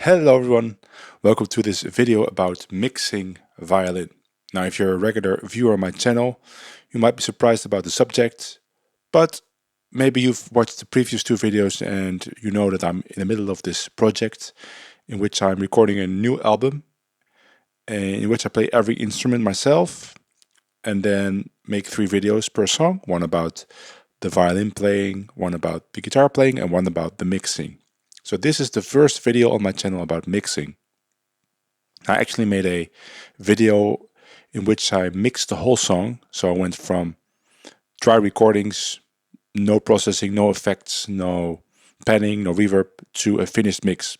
Hello everyone, welcome to this video about mixing violin. Now if you're a regular viewer on my channel, you might be surprised about the subject, but maybe you've watched the previous two videos and you know that I'm in the middle of this project in which I'm recording a new album in which I play every instrument myself and then make 3 videos per song, one about the violin playing, one about the guitar playing and one about the mixing. So this is the first video on my channel about mixing. I actually made a video in which I mixed the whole song. So I went from dry recordings, no processing, no effects, no panning, no reverb, to a finished mix.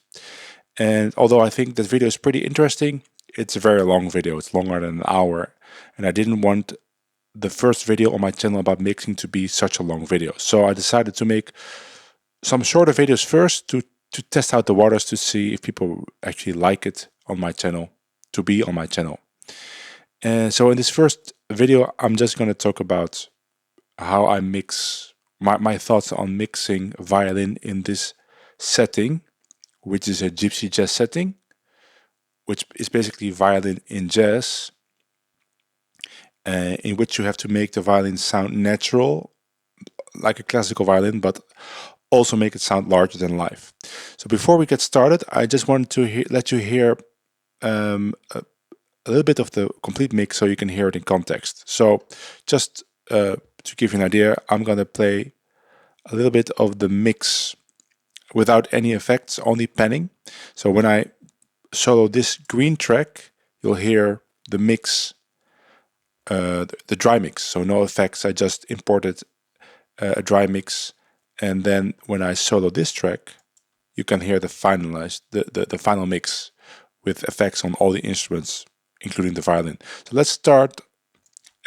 And although I think that video is pretty interesting, it's a very long video. It's longer than an hour. And I didn't want the first video on my channel about mixing to be such a long video. So I decided to make some shorter videos first to test out the waters, to see if people actually like it on my channel, to be on my channel. And so in this first video, I'm just going to talk about how I mix, my thoughts on mixing violin in this setting, which is a gypsy jazz setting, which is basically violin in jazz, in which you have to make the violin sound natural, like a classical violin, but also make it sound larger than life. So before we get started, I just wanted to let you hear a little bit of the complete mix so you can hear it in context. So just to give you an idea, I'm going to play a little bit of the mix without any effects, only panning. So when I solo this green track, you'll hear the mix, the dry mix, so no effects. I just imported a dry mix. And then when I solo this track, you can hear the final mix with effects on all the instruments, including the violin. So let's start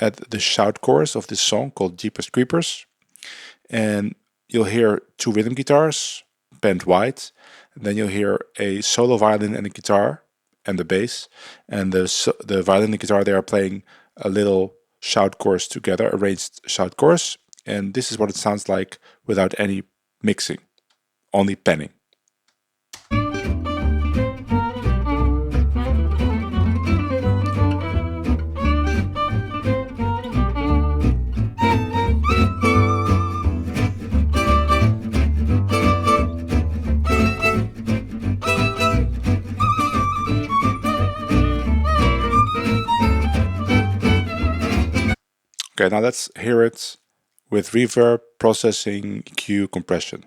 at the shout chorus of this song called Jeepers Creepers. And you'll hear 2 rhythm guitars, bent wide. And then you'll hear a solo violin and a guitar and the bass. And the violin and guitar, they are playing a little shout chorus together, arranged shout chorus. And this is what it sounds like without any mixing, only panning. Okay, now let's hear it with reverb, processing, EQ, compression.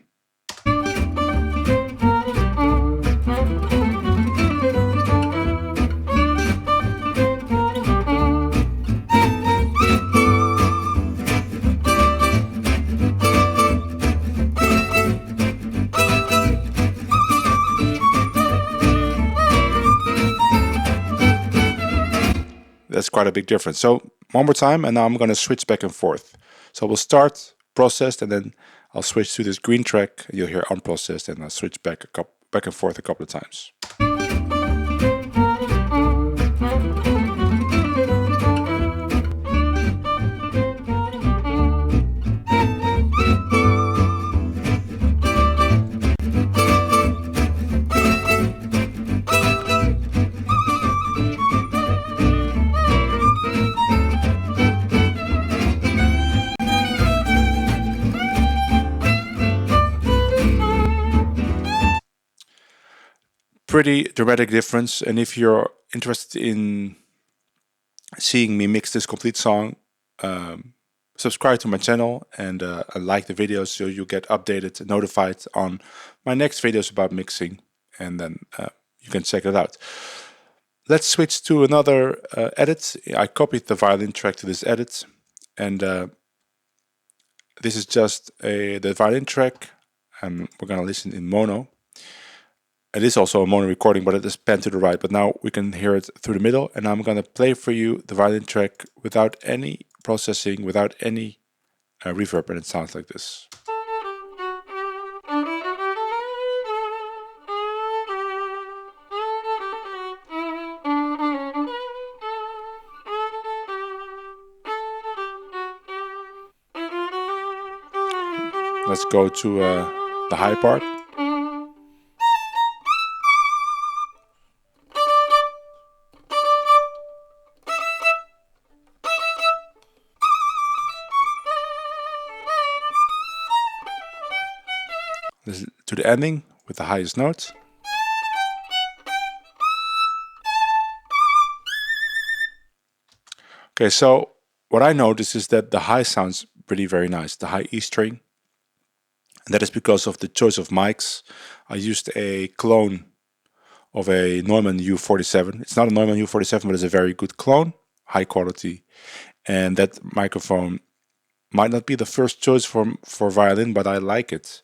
That's quite a big difference. So one more time, and now I'm going to switch back and forth. So we'll start processed, and then I'll switch to this green track. You'll hear unprocessed, and I'll switch back and forth a couple of times. Pretty dramatic difference, and if you're interested in seeing me mix this complete song, subscribe to my channel and like the videos so you get updated and notified on my next videos about mixing, and then you can check it out. Let's switch to another edit. I copied the violin track to this edit, and this is just the violin track, and we're gonna listen in mono. It is also a mono recording, but it is panned to the right. But now we can hear it through the middle, and I'm going to play for you the violin track without any processing, without any reverb, and it sounds like this. Let's go to the high part. Listen to the ending with the highest note. Okay, so what I noticed is that the high sounds pretty very nice, the high E string. And that is because of the choice of mics. I used a clone of a Neumann U47. It's not a Neumann U47, but it's a very good clone, high quality. And that microphone might not be the first choice for violin, but I like it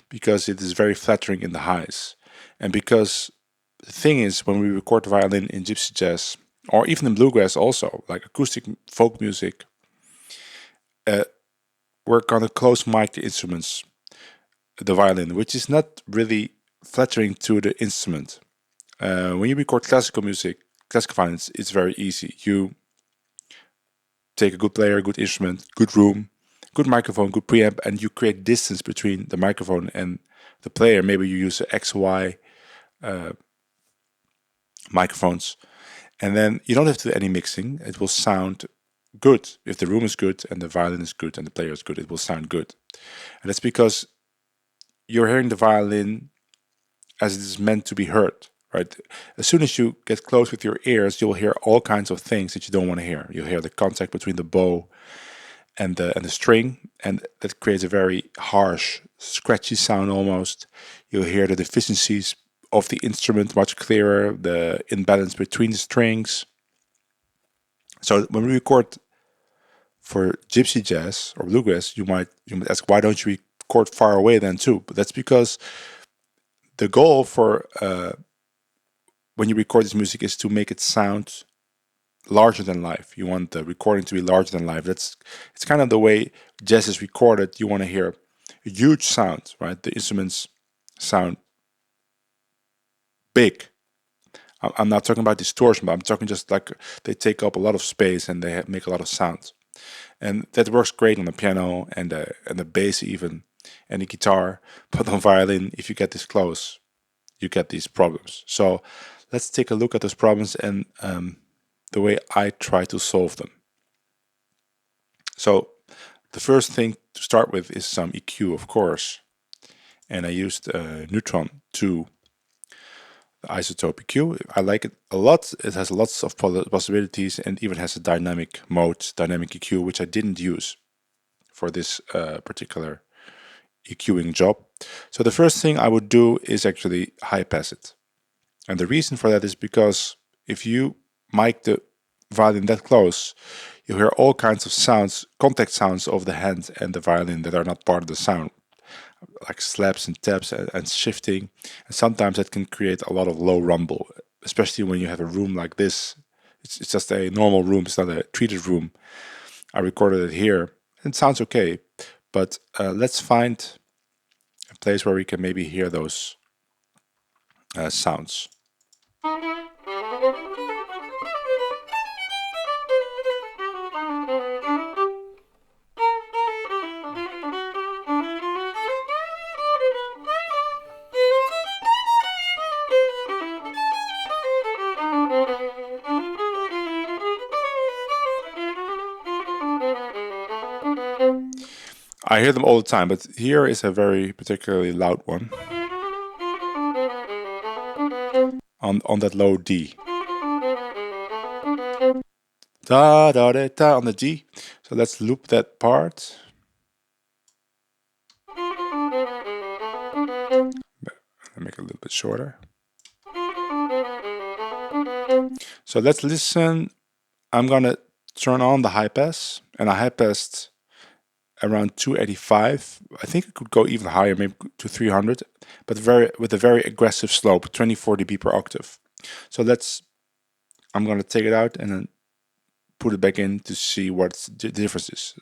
because it is very flattering in the highs. And because the thing is, when we record violin in gypsy jazz, or even in bluegrass also, like acoustic folk music, we're gonna close mic the instruments, the violin, which is not really flattering to the instrument. When you record classical music, classical violins, it's very easy. You take a good player, good instrument, good room, good microphone, good preamp, and you create distance between the microphone and the player. Maybe you use XY microphones, and then you don't have to do any mixing. It will sound good. If the room is good and the violin is good and the player is good, it will sound good. And that's because you're hearing the violin as it is meant to be heard, right? As soon as you get close with your ears, you'll hear all kinds of things that you don't want to hear. You'll hear the contact between the bow and the string, and that creates a very harsh, scratchy sound almost. You'll hear the deficiencies of the instrument much clearer, the imbalance between the strings. So when we record for gypsy jazz or bluegrass, you might ask, why don't you record far away then too? But that's because the goal for when you record this music is to make it sound larger than life. You want the recording to be larger than life. It's kind of the way jazz is recorded. You want to hear a huge sound, right? The instruments sound big. I'm not talking about distortion, but I'm talking just like they take up a lot of space and they make a lot of sound. And that works great on the piano and the bass even, and the guitar. But on violin, if you get this close, you get these problems. So let's take a look at those problems and the way I try to solve them. So the first thing to start with is some EQ, of course. And I used Neutron 2 Izotope EQ. I like it a lot. It has lots of possibilities and even has a dynamic mode, dynamic EQ, which I didn't use for this particular EQing job. So the first thing I would do is actually high pass it. And the reason for that is because if you mic the violin that close, you hear all kinds of sounds, contact sounds of the hand and the violin that are not part of the sound, like slaps and taps and shifting. And sometimes that can create a lot of low rumble, especially when you have a room like this. It's just a normal room, it's not a treated room. I recorded it here. It sounds okay, but let's find a place where we can maybe hear those sounds. I hear them all the time, but here is a very particularly loud one on that low D. Da da da da on the G. So let's loop that part. Make it a little bit shorter. So let's listen. I'm gonna turn on the high pass, and I high passed around 285. I think it could go even higher, maybe to 300, but with a very aggressive slope, 24 dB per octave. So I'm gonna take it out and then put it back in to see what the difference is.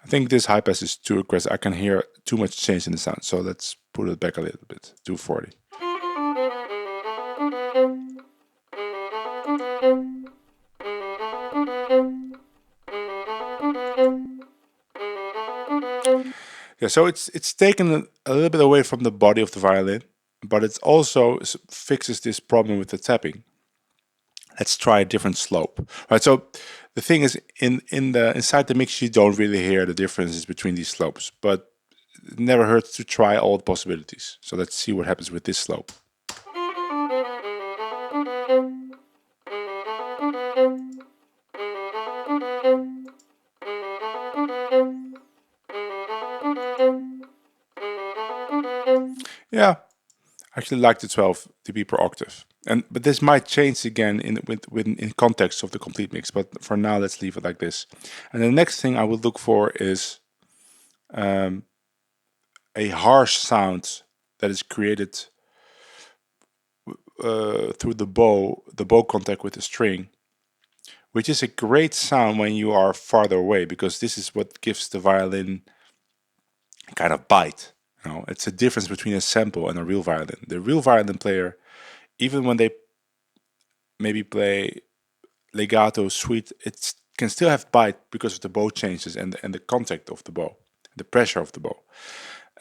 I think this high pass is too aggressive. I can hear too much change in the sound. So let's put it back a little bit, 240. Yeah, so it's taken a little bit away from the body of the violin, but it also fixes this problem with the tapping. Let's try a different slope. Right, so the thing is, inside the mix, you don't really hear the differences between these slopes, but it never hurts to try all the possibilities. So let's see what happens with this slope. Yeah, I actually like the 12 dB per octave. But this might change again in context of the complete mix. But for now, let's leave it like this. And the next thing I would look for is a harsh sound that is created through the bow contact with the string, which is a great sound when you are farther away, because this is what gives the violin a kind of bite. You know, it's a difference between a sample and a real violin. The real violin player, even when they maybe play legato sweet, it can still have bite because of the bow changes and the contact of the bow, the pressure of the bow.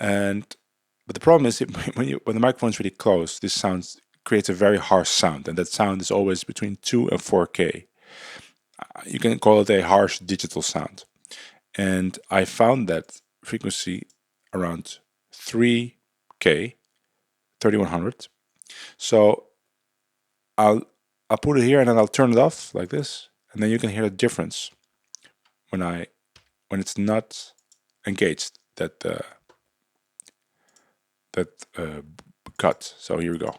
But the problem is when the microphone is really close, this sound creates a very harsh sound, and that sound is always between 2 and 4K. You can call it a harsh digital sound. And I found that frequency around 3K, 3100. So I'll put it here and then I'll turn it off like this, and then you can hear the difference when it's not engaged, that cut. So here we go.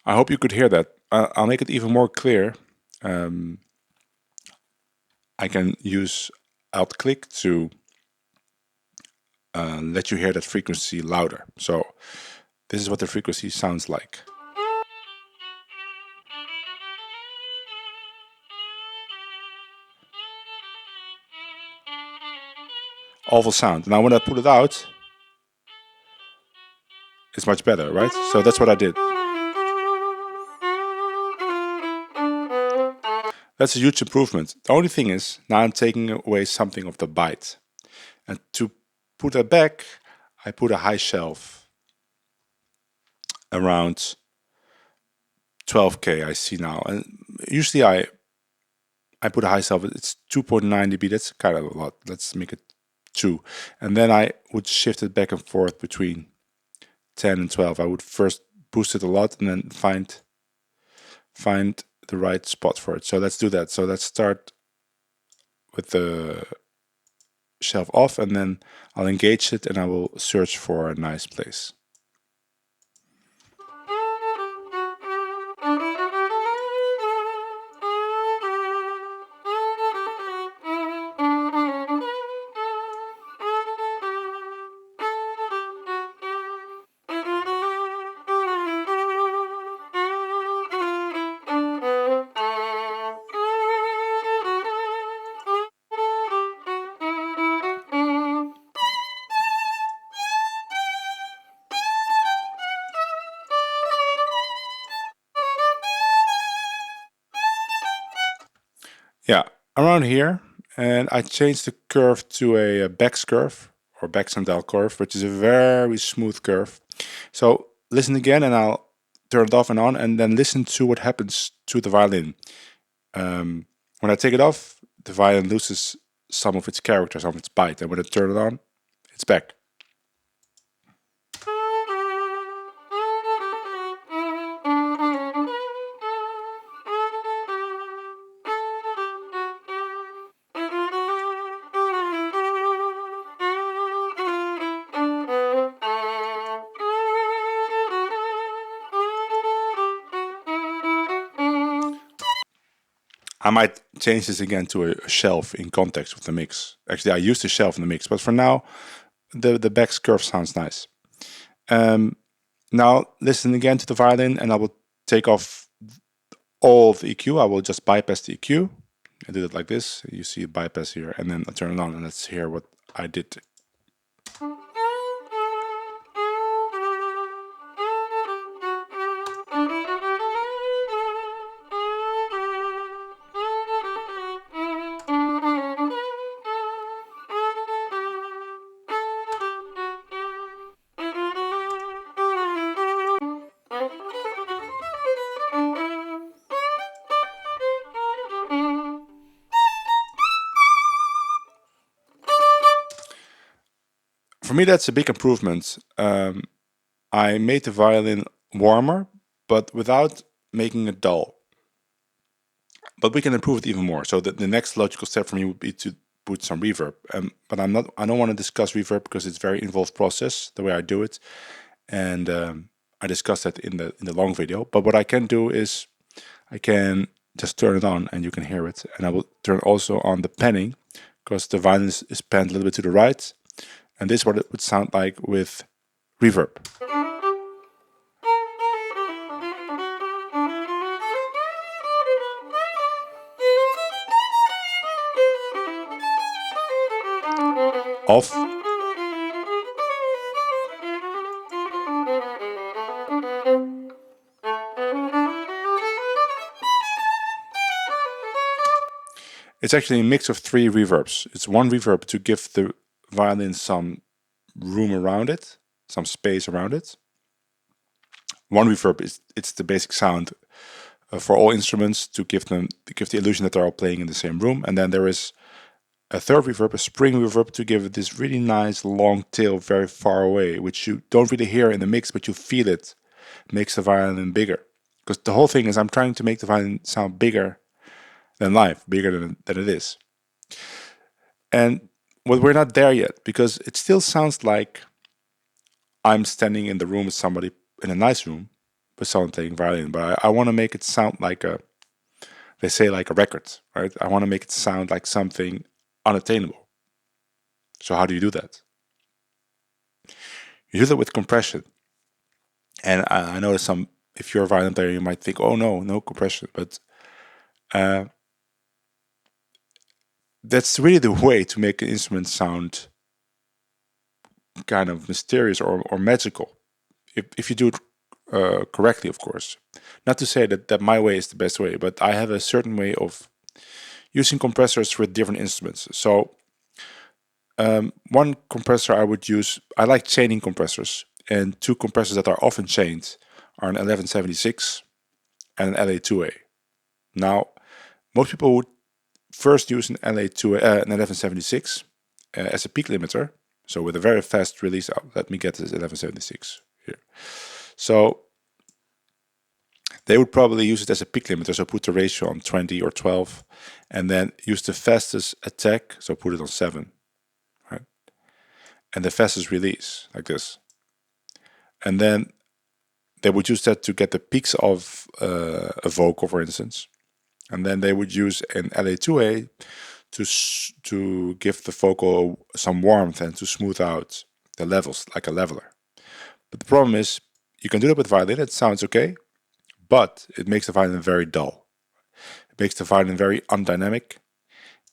I hope you could hear that. I'll make it even more clear. I can use Alt click to let you hear that frequency louder. So this is what the frequency sounds like. Awful sound. Now when I put it out, it's much better, right? So that's what I did. That's a huge improvement. The only thing is, now I'm taking away something of the bite. And to put that back, I put a high shelf around 12K, I see now. And usually I put a high shelf, it's 2.9 dB, that's kind of a lot. Let's make it 2. And then I would shift it back and forth between 10 and 12. I would first boost it a lot and then find the right spot for it. So let's do that. So let's start with the shelf off, and then I'll engage it and I will search for a nice place. Yeah, around here, and I changed the curve to a Beck's curve, or Beck-Sandel curve, which is a very smooth curve. So listen again, and I'll turn it off and on, and then listen to what happens to the violin. When I take it off, the violin loses some of its character, some of its bite, and when I turn it on, it's back. I might change this again to a shelf in context with the mix. Actually, I used the shelf in the mix, but for now, the Beck's curve sounds nice. Now listen again to the violin, and I will take off all of the EQ. I will just bypass the EQ. I did it like this. You see a bypass here, and then I turn it on, and let's hear what I did. For me, that's a big improvement. I made the violin warmer, but without making it dull. But we can improve it even more. So the next logical step for me would be to put some reverb. But I don't want to discuss reverb because it's a very involved process the way I do it, and I discussed that in the long video. But what I can do is I can just turn it on and you can hear it, and I will turn also on the panning because the violin is panned a little bit to the right, and this is what it would sound like with reverb. Off. It's actually a mix of 3 reverbs. It's one reverb to give the violin some room around it, some space around it. One reverb it's the basic sound for all instruments to give the illusion that they're all playing in the same room. And then there is a third reverb, a spring reverb, to give it this really nice long tail very far away, which you don't really hear in the mix, but you feel it. It makes the violin bigger. Because the whole thing is I'm trying to make the violin sound bigger than live, bigger than it is. And well, we're not there yet, because it still sounds like I'm standing in the room with somebody, in a nice room, with someone playing violin. But I want to make it sound like they say like a record, right? I want to make it sound like something unattainable. So how do you do that? You do that with compression. And I know that if you're a violin player, you might think, oh no compression. But that's really the way to make an instrument sound kind of mysterious or magical. If you do it correctly, of course. Not to say that my way is the best way, but I have a certain way of using compressors with different instruments. So one compressor I would use, I like chaining compressors, and 2 compressors that are often chained are an 1176 and an LA2A. Now, most people would first use an LA2A, an 1176 as a peak limiter, so with a very fast release. Let me get this 1176 here. So they would probably use it as a peak limiter, so put the ratio on 20 or 12, and then use the fastest attack, so put it on 7, right? And the fastest release, like this. And then they would use that to get the peaks of a vocal, for instance. And then they would use an LA2A to give the vocal some warmth and to smooth out the levels, like a leveler. But the problem is, you can do that with violin, it sounds okay, but it makes the violin very dull. It makes the violin very undynamic,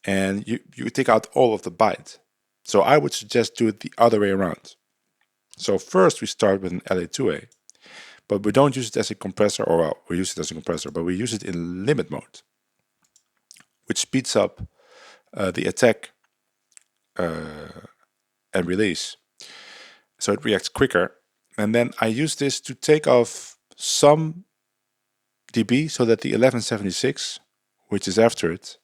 and you take out all of the bite. So I would suggest do it the other way around. So first we start with an LA2A, but we don't use it as a compressor, or well, we use it as a compressor, but we use it in limit mode, which speeds up the attack and release. So it reacts quicker. And then I use this to take off some dB so that the 1176, which is after it,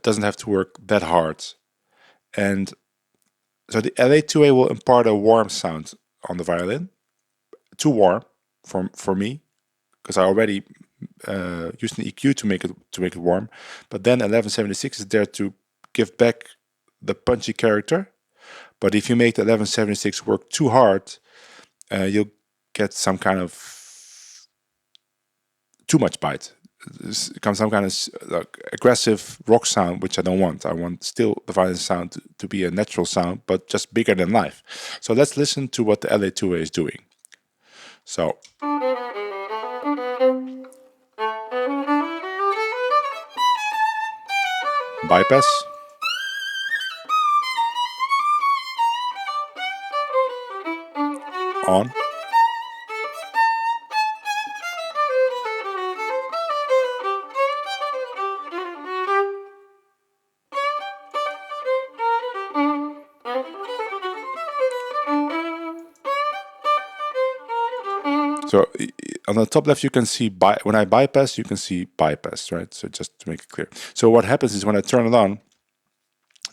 doesn't have to work that hard. And so the LA2A will impart a warm sound on the violin. Too warm for me, because I already used an EQ to make it warm. But then 1176 is there to give back the punchy character. But if you make the 1176 work too hard, you'll get some kind of too much bite. It comes some kind of aggressive rock sound, which I don't want. I want still the violin sound to be a natural sound, but just bigger than live. So let's listen to what the LA2A is doing. So bypass. On. So on the top left, you can see when I bypass, you can see bypass, right? So just to make it clear. So what happens is when I turn it on,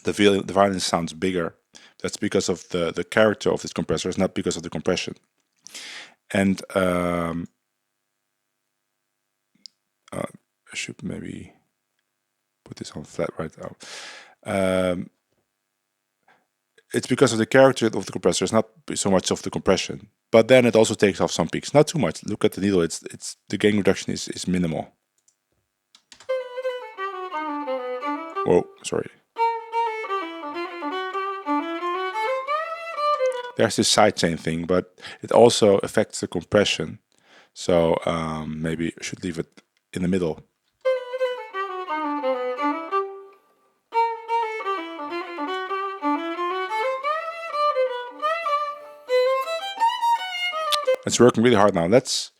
the violin sounds bigger That's because of the character of this compressor. It's not because of the compression. And I should maybe put this on flat right now. It's because of the character of the compressor. It's not so much of the compression. But then it also takes off some peaks. Not too much. Look at the needle. It's the gain reduction is minimal. Whoa, sorry. There's this sidechain thing, but it also affects the compression. So maybe I should leave it in the middle. It's working really hard now. Let's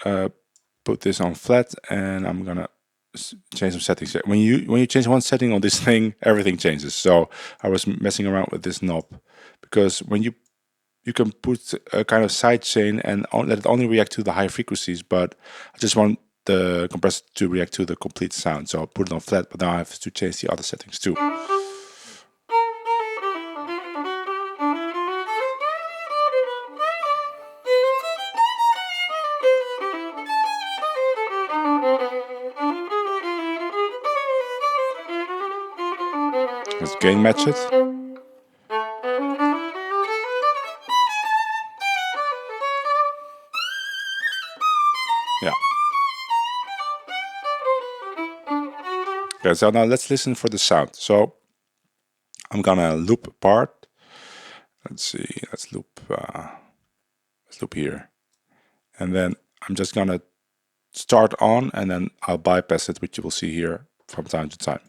put this on flat, and I'm gonna change some settings. When you change one setting on this thing, everything changes. So I was messing around with this knob, because when you can put a kind of side chain and let it only react to the high frequencies, but I just want the compressor to react to the complete sound. So I'll put it on flat, but now I have to change the other settings too. Let's gain match it. Yeah. Okay, so now let's listen for the sound. So I'm gonna loop part. Let's see. Let's loop here, and then I'm just gonna start on, and then I'll bypass it, which you will see here from time to time.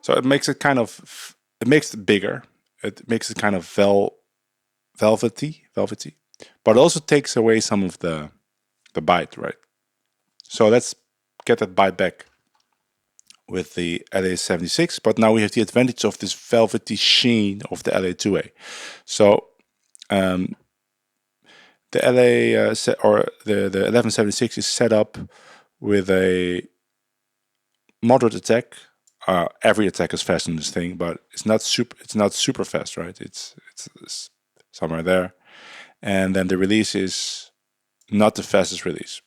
So it makes it kind of, it makes it bigger. It makes it kind of velvety, but it also takes away some of the bite, right? So let's get that bite back with the LA76, but now we have the advantage of this velvety sheen of the LA2A. So the LA or the 1176 is set up with a moderate attack. Every attack is fast on this thing, but it's not super fast, right? It's somewhere there, and then the release is not the fastest release,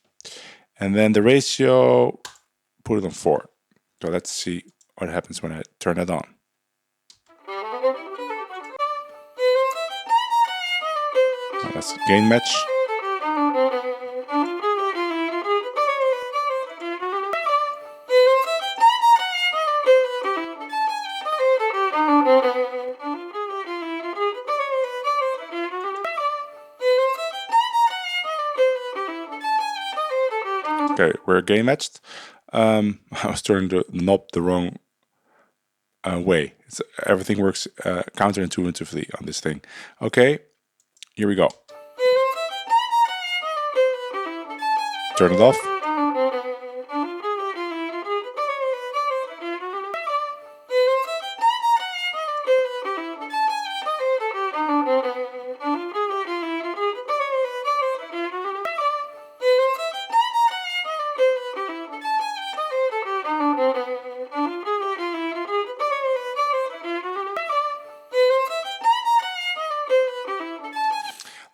and then the ratio, put it on 4. So let's see what happens when I turn it on. Now let's gain match. Okay, we're gain matched. I was turning the knob the wrong way. Everything works counterintuitively on this thing. Okay, here we go. Turn it off.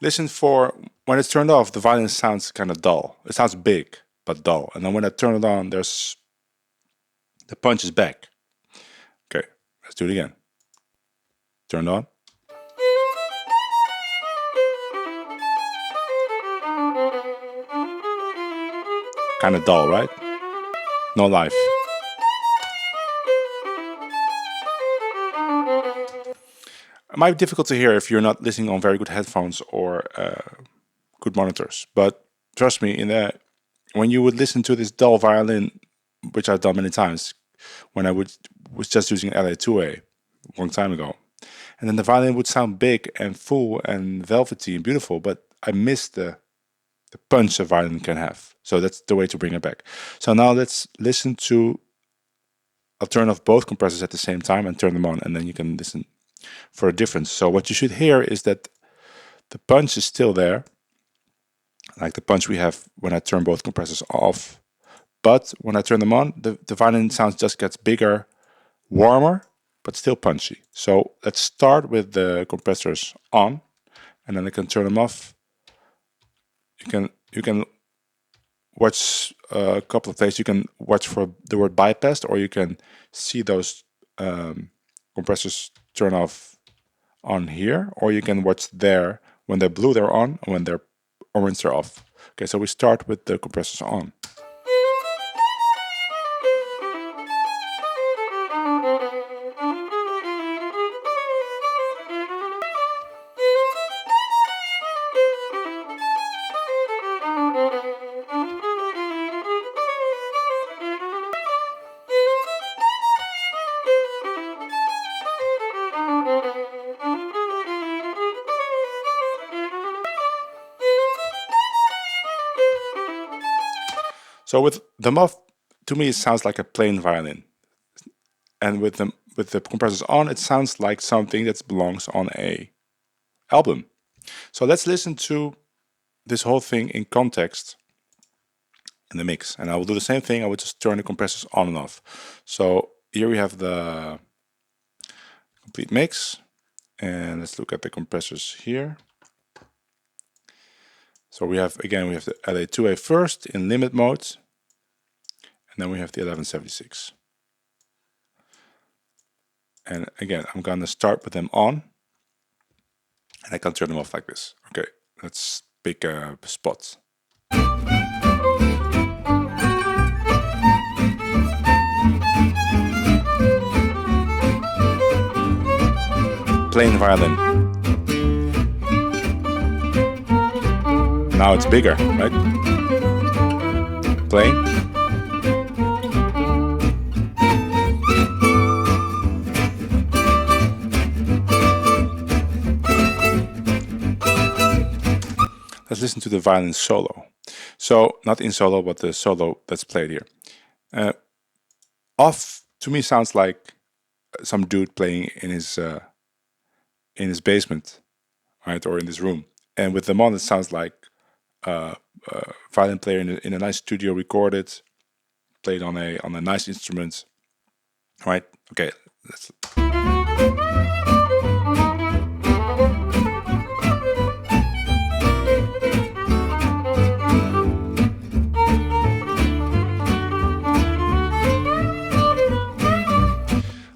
Listen for when it's turned off, the violin sounds kind of dull. It sounds big, but dull. And then when I turn it on, there's the punch is back. Okay, let's do it again. Turn it on. Kind of dull, right? No life. It might be difficult to hear if you're not listening on very good headphones or good monitors. But trust me, when you would listen to this dull violin, which I've done many times, when I was just using LA2A a long time ago, and then the violin would sound big and full and velvety and beautiful, but I missed the punch a violin can have. So that's the way to bring it back. So now let's listen to, I'll turn off both compressors at the same time and turn them on, and then you can listen for a difference. So what you should hear is that the punch is still there, like the punch we have when I turn both compressors off. But when I turn them on, the violin sound just gets bigger, warmer, but still punchy. So let's start with the compressors on, and then I can turn them off. You can watch a couple of places. You can watch for the word bypassed, or you can see those compressors turn off on here, or you can watch there. When they're blue, they're on, and when they're orange, they're off. Okay, so we start with the compressors on. So with them off, to me it sounds like a plain violin, and with the compressors on, it sounds like something that belongs on a album. So let's listen to this whole thing in context in the mix, and I will do the same thing. I will just turn the compressors on and off. So here we have the complete mix, and let's look at the compressors here. So we have, again, we have the LA2A first in limit mode, and then we have the 1176. And again, I'm gonna start with them on, and I can turn them off like this. Okay, let's pick a spot. Plain violin. Now it's bigger, right? Plain. Let's listen to the violin solo. So, not in solo, but the solo that's played here. Off, to me, sounds like some dude playing in his basement, right, or in his room. And with them on, it sounds like a violin player in a nice studio, recorded, played on a nice instrument, right? Okay, let's.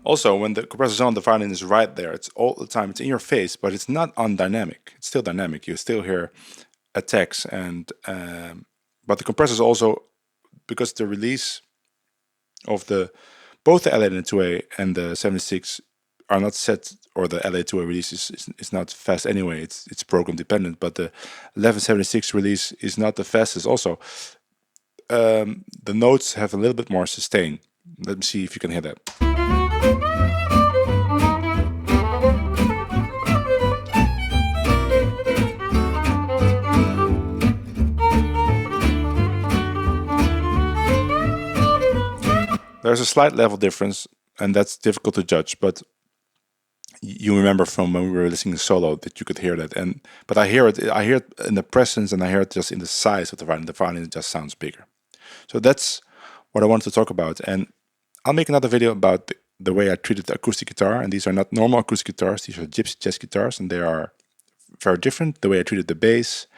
Also, when the compressor is on, the violin is right there. It's all the time. It's in your face, but it's not undynamic. It's still dynamic. You still hear attacks, and but the compressor is also, because the release of both the LA2A and the 76 are not set, or the LA2A release is not fast anyway. It's program dependent, but the 1176 release is not the fastest. Also, the notes have a little bit more sustain. Let me see if you can hear that. There's a slight level difference, and that's difficult to judge, but you remember from when we were listening to solo that you could hear that. But I hear it in the presence, and I hear it just in the size of the violin. The violin just sounds bigger. So that's what I wanted to talk about, and I'll make another video about the way I treated the acoustic guitar. And these are not normal acoustic guitars; these are gypsy jazz guitars, and they are very different. The way I treated the bass,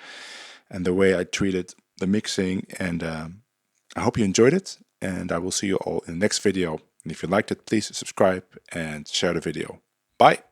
and the way I treated the mixing, and I hope you enjoyed it. And I will see you all in the next video. And if you liked it, please subscribe and share the video. Bye.